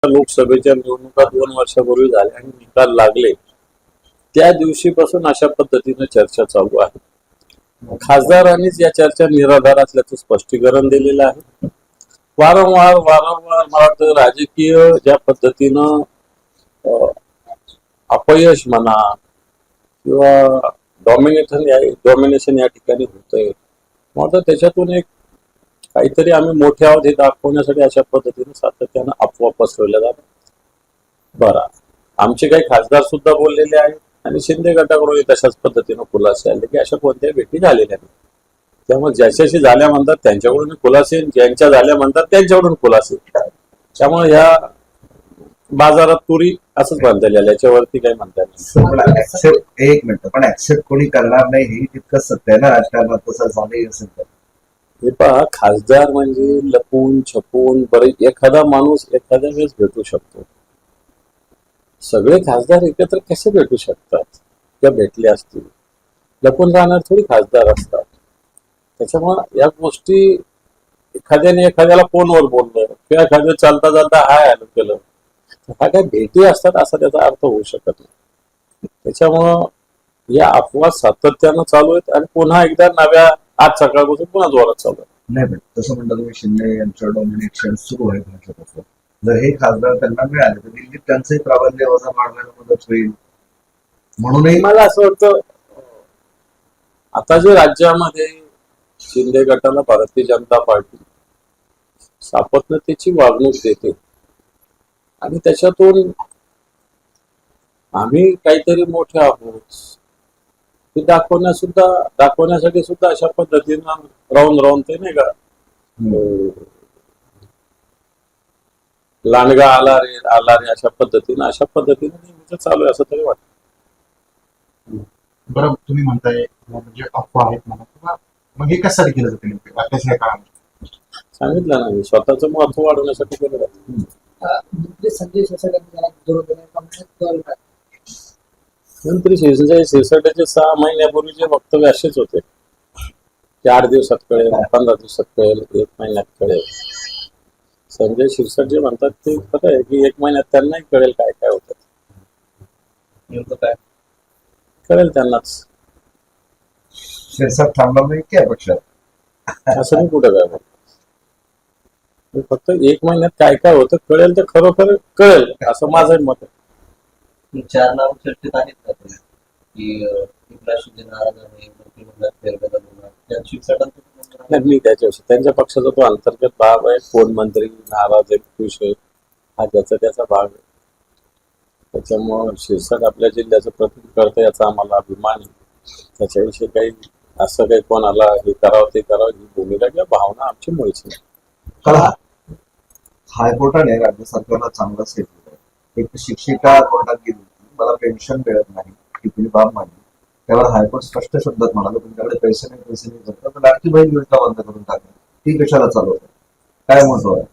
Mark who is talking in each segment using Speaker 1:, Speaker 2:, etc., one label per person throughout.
Speaker 1: लोकसभेच्या निवडणुका 2 वर्षापूर्वी झाल्या आणि निकाल लागले त्या दिवशीपासून अशा पद्धतीने चर्चा चालू आहे. खासदारांनीच या चर्चा निराधार असल्याचं स्पष्टीकरण दिलेलं आहे. वारंवार मला वाटतं राजकीय ज्या पद्धतीनं अपयश म्हणा किंवा डॉमिनेशन या ठिकाणी होतंय, मग त्याच्यातून एक काहीतरी आम्ही मोठे आहोत हे दाखवण्यासाठी अशा पद्धतीने सातत्यानं अफवा पसरवल्या जातात. बरं, आमचे काही खासदार सुद्धा बोललेले आहेत आणि शिंदे गटाकडून तशाच पद्धतीनं खुलासे आले की अशा कोणत्याही भेटी झालेल्या नाही. त्यामुळे ज्याच्याशी झाल्या म्हणतात त्यांच्याकडून खुलासे, ज्यांच्या झाल्या म्हणतात त्यांच्याकडून खुलासे. त्यामुळे ह्या बाजारात तुरी असंच म्हणता येईल, याच्यावरती काही म्हणता येईल.
Speaker 2: एक मिनिट, पण ऍक्सेप्ट कोणी करणार नाही हे तितकंच सत्य आहे ना राजकारणात. तसं झालंही असेल तर
Speaker 1: हे पहा, खासदार म्हणजे लपून छपून बरेच एखादा माणूस एखाद्या वेळेस भेटू शकतो. सगळे खासदार एकत्र कसे भेटू शकतात किंवा भेटले असतील? लपून राहणार थोडी खासदार असतात. त्याच्यामुळे या गोष्टी एखाद्याने एखाद्याला फोनवर बोललं किंवा एखाद्या चालता चालता हाय हॅलो केलं, हा काय भेटी असतात असा त्याचा अर्थ होऊ शकत नाही. त्याच्यामुळं या अफवा सातत्यानं चालू आहेत आणि पुन्हा एकदा नव्या आज सकाळपासून पुन्हा जोरात चालू आहे.
Speaker 2: नाही, पण तसं म्हणलं तुम्ही शिंदे यांचं डॉमिनेशन सुरू आहे भाजपचं. जर हे खासदार त्यांना मिळाले तर दिल्लीत त्यांचंही प्राबल्य वजा वाढवायला मदत होईल. म्हणूनही
Speaker 1: मला असं वाटतं आता जे राज्यामध्ये शिंदे गटाला भारतीय जनता पार्टी सातत्याची वागणूक देते आणि त्याच्यातून आम्ही काहीतरी मोठे आहोत हे दाखवण्यासाठी सुद्धा अशा पद्धतीनं राहून ते नाही का लांडगा आला रे अशा पद्धतीने नेहमीच चालू आहे असं तरी वाटतं.
Speaker 3: बरं, तुम्ही म्हणताय म्हणजे अफवा आहेत म्हणा, मग हे कशासाठी केलं जाते नेमकं आताच्या काळात?
Speaker 1: सांगितलं ना मी, स्वतःचं महत्व वाढवण्यासाठी केलं जातं. मंत्री शिरसाट्याचे 6 महिन्यापूर्वीचे वक्तव्य असेच होते की 8 दिवसात कळेल, 15 दिवसात कळेल, 1 महिन्यात कळेल. संजय शिरसाट जे म्हणतात ते खरं आहे की 1 महिन्यात त्यांनाही कळेल काय काय होतं.
Speaker 2: नेमकं काय
Speaker 1: कळेल त्यांनाच.
Speaker 2: शिरसाट थांबणार नाही की पक्षात
Speaker 1: असं मी कुठं काय म्हणतो. फक्त 1 महिन्यात काय काय होतं कळेल, तर खरोखर कळेल असं माझं मत आहे.
Speaker 4: 4 नाव चर्चेत आहेत का तुम्ही की एकनाथ शिंदे नाराज आहे, मंत्रिमंडळात फेरबदल होणार, त्यात शिवसेना
Speaker 1: नाही, मी त्याच्याविषयी त्यांच्या पक्षाचा तो अंतर्गत भाग आहे. कोण मंत्री नाराज आहे खुश आहे हा त्याचा भाग आहे. त्याच्यामुळं शिरसाट आपल्या जिल्ह्याचं प्रतिनिधित्व करतं याचा आम्हाला अभिमान आहे. त्याच्याविषयी काही असं काही कोणाला हे करावं ते करावं ही भूमिका किंवा भावना आमची मुळीच नाही.
Speaker 2: कला हायकोर्टाने राज्य सरकारला चांगला स्टेटमेंट आहे. एक शिक्षिका कोर्टात गेली होती, मला पेन्शन मिळत नाही ही तुम्ही बाब मांडली. त्यावर हायकोर्ट स्पष्ट शब्दात म्हणाले तुमच्याकडे पैसे नाही तर लाडकी बहीण योजना बंद करून टाका. ती कशाला चालवते? काय महत्व आहे?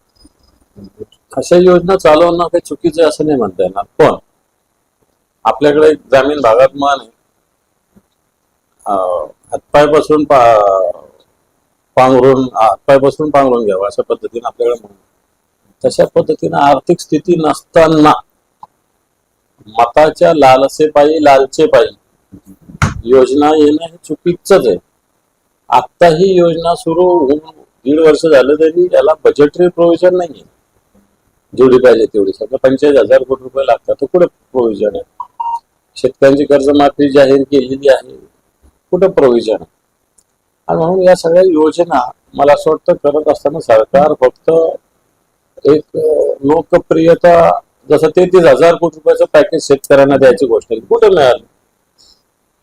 Speaker 1: अशा योजना चालवणं काही चुकीचं असं नाही म्हणता येणार. पण आपल्याकडे ग्रामीण भागात मान हातपायपासून पांघरून घ्यावं अशा पद्धतीने आपल्याकडे म्हणून तशा पद्धतीने आर्थिक स्थिती नसताना मताच्या लालचेपायी योजना येणं हे चुकीचंच आहे. आता ही योजना सुरू होऊन 1.5 वर्ष झालं तरी याला बजेटरी प्रोव्हिजन नाहीये. जेवढी पाहिजे तेवढी, सध्या 45,000 कोटी रुपये लागतात, तर कुठे प्रोव्हिजन आहे? शेतकऱ्यांची कर्जमाफी जाहीर केलेली आहे, कुठं प्रोव्हिजन आहे? आणि म्हणून या सगळ्या योजना मला असं वाटतं करत असताना सरकार फक्त एक लोकप्रियता, जसं 33,000 कोटी रुपयाचं पॅकेज शेतकऱ्यांना द्यायची गोष्ट कुठे मिळाली.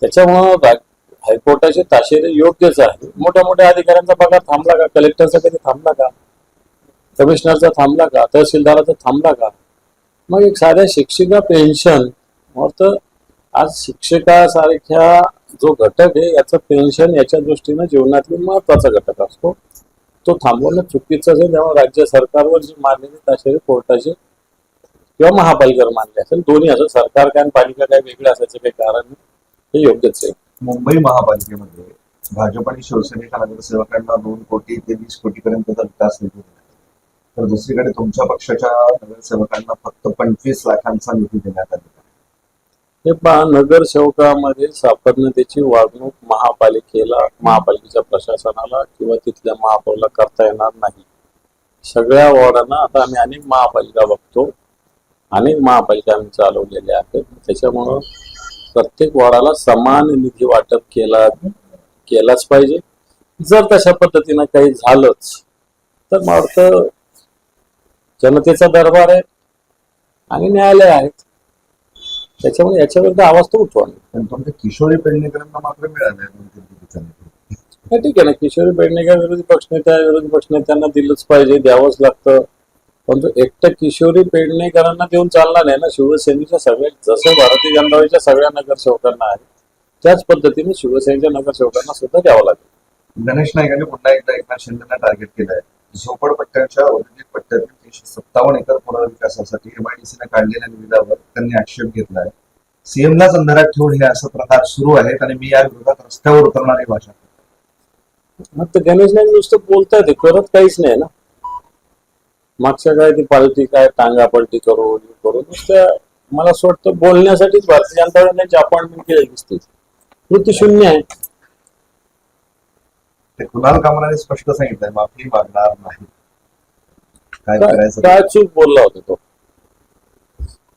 Speaker 1: त्याच्यामुळं हायकोर्टाचे ताशेरे योग्यच आहे. मोठ्या अधिकाऱ्यांचा पगार थांबला का? कलेक्टरचा कधी थांबला का? कमिशनरचा थांबला का? तहसीलदाराचा थांबला का? मग एक साध्या शिक्षिका पेन्शन, तर आज शिक्षकासारख्या जो घटक आहे याचं पेन्शन याच्या दृष्टीनं जीवनातली महत्वाचा घटक असतो, तो थांबवणं चुकीचं आहे. तेव्हा राज्य सरकारवर जी मारलेली ताशेरे कोर्टाचे किंवा महापालिकेवर मानले असेल, दोन्ही असं सरकार काय पालिका काय वेगळे असायचं काही कारण नाही, हे योग्यच आहे.
Speaker 2: मुंबई महापालिकेमध्ये भाजप आणि शिवसेनेच्या नगरसेवकांना 2 कोटी ते 20 कोटी पर्यंतचा विकास निधी दिला. तर दुसरीकडे तुमच्या पक्षाच्या नगरसेवकांना फक्त 25 लाखांचा निधी देण्यात आलेला आहे.
Speaker 1: हे पहा, नगरसेवकामध्ये सापडण्याची वागणूक महापालिकेच्या प्रशासनाला किंवा तिथल्या महापौरला करता येणार नाही. सगळ्या वॉर्डांना आता आम्ही अनेक महापालिका बघतो, अनेक महापालिका आम्ही चालवलेल्या आहेत. त्याच्यामुळं प्रत्येक वॉर्डाला समान निधी वाटप केलाच पाहिजे. जर तशा पद्धतीनं काही झालंच तर मला वाटतं जनतेचा दरबार आहे आणि न्यायालय आहेत, त्याच्यामुळे याच्याविरुद्ध आवाज तर उठवा.
Speaker 2: पण तुमच्या किशोरी पेडणेकरांना मात्र मिळालं आहे.
Speaker 1: ठीक आहे ना, किशोरी पेडणेकर विरोधी पक्षनेत्यांना दिलंच पाहिजे, द्यावंच लागतं. परंतु एकटं किशोरी पेडणेकरांना देऊन चालणार नाही ना. शिवसेनेच्या सगळ्या, जसं भारतीय जनता पार्टीच्या सगळ्या नगरसेवकांना आहे त्याच पद्धतीने शिवसेनेच्या नगरसेवकांना सुद्धा द्यावं लागेल.
Speaker 2: गणेश नाईकांनी पुन्हा एकदा एकनाथ शिंदेना टार्गेट केलं आहे. झोपडपट्ट्यांच्या औद्योगिक पट्ट्यातील 357 एकर पुनर्विकासासाठी MIDC ने काढलेल्या निविदावर त्यांनी आक्षेप घेतला आहे. सीएमलाच अंधारात ठेवून हे असं प्रकार सुरू आहेत आणि मी या विरोधात रस्त्यावर उतरणारी भाषा करतो.
Speaker 1: मग तर गणेश नाईक नुसतं बोलताय, ते करत काहीच नाही ना. मागच्या काय ती पालटी काय टांगा पलटी करू नुसत्या मला असं वाटतं बोलण्यासाठीच भारतीय जनता पार्टीने अपॉइंटमेंट केली दिसते. कृती शून्य आहे.
Speaker 2: ते कुणाल कामराने स्पष्ट सांगितलंय, माफी मागणार नाही. काय करायचं
Speaker 1: काय चूक बोलला होता तो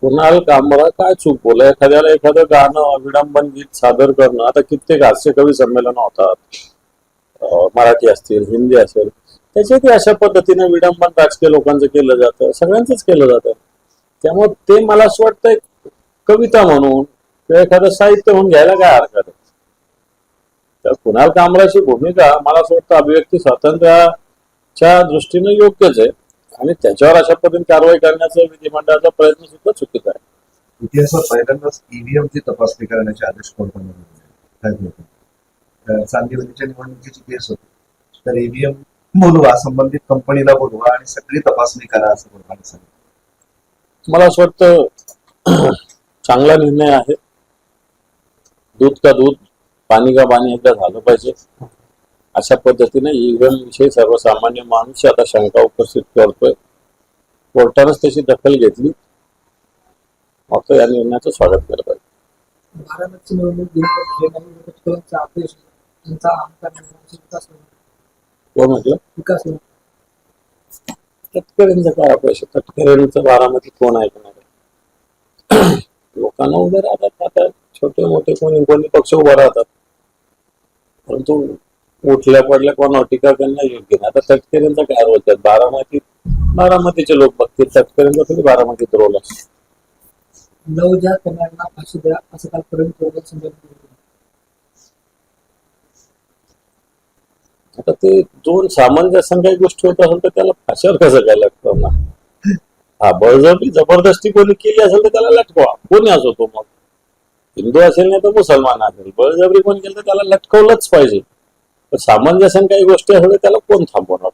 Speaker 1: कुणाल कामरा? काय चूक बोलला? एखादं गाणं विडंबन गीत सादर करणं. आता कित्येक हास्य कवी संमेलन होतात, मराठी असतील हिंदी असेल, त्याच्यात अशा पद्धतीने विडंबन राजकीय लोकांचं केलं जातं, सगळ्यांचंच केलं जातं. त्यामुळे ते मला असं वाटतं कविता म्हणून किंवा एखादं साहित्य म्हणून घ्यायला काय हरकत आहे. तर कुणाल कामराची भूमिका मला असं वाटतं अभिव्यक्ती स्वातंत्र्याच्या दृष्टीने योग्यच आहे आणि त्याच्यावर अशा पद्धतीने कारवाई करण्याचा विधिमंडळाचा प्रयत्न सुद्धा चुकीचा आहे.
Speaker 2: इतिहासात पहिल्यांदाच ईव्हीएमची तपासणी करण्याचे आदेश कोर्टाने दिले. चांदिवलीच्या निवडणुकीची केस होती, तर ईव्हीएम बोलवा, संबंधित कंपनीला बोलवा आणि सगळी तपासणी करा असं कोर्टाने सांगितलं.
Speaker 1: मला असं वाटतं चांगला निर्णय आहे. दूध का दूध पाणी का पाणी एकदा झालं पाहिजे. अशा पद्धतीने ईव्हीएम विषयी सर्वसामान्य माणूस आता शंका उपस्थित करतोय. कोर्टानंच त्याची दखल घेतली, मात्र या निर्णयाचं स्वागत केलं पाहिजे.
Speaker 5: बारामती निवडणूक अपयश त्यांचा
Speaker 1: कोण म्हटलं?
Speaker 5: विकास
Speaker 1: तटकरेंचं काय अपयश? तटकरेंचं बारामती कोण ऐकणार आहे? लोकांना उभे राहतात, आता छोटे मोठे कोणी पक्ष उभे राहतात, परंतु उठल्या पडल्या कोणावर टीका करणं योग्य नाही. आता तटकरेंचा काय रोल आहे? बारामतीचे लोक बघतील, तटकरेंचा तरी बारामतीत रोल असतो.
Speaker 5: नवजात कन्यांना फाशी द्या असं कालपर्यंत कोर्टात सांगितलं.
Speaker 1: आता ते दोन सामंजस्य काही गोष्टी होत असेल तर त्याला फाशीवर कसं काय लागतं ना? हा, बळजबरी जबरदस्ती कोणी केली असेल तर त्याला लटकवा, कोणी असो तो, मग हिंदू असेल नाही तर मुसलमान असेल, बळजबरी कोणी केलं तर त्याला लटकवलंच पाहिजे. सामंजस्य काही गोष्टी असेल तर त्याला कोण थांबवणार?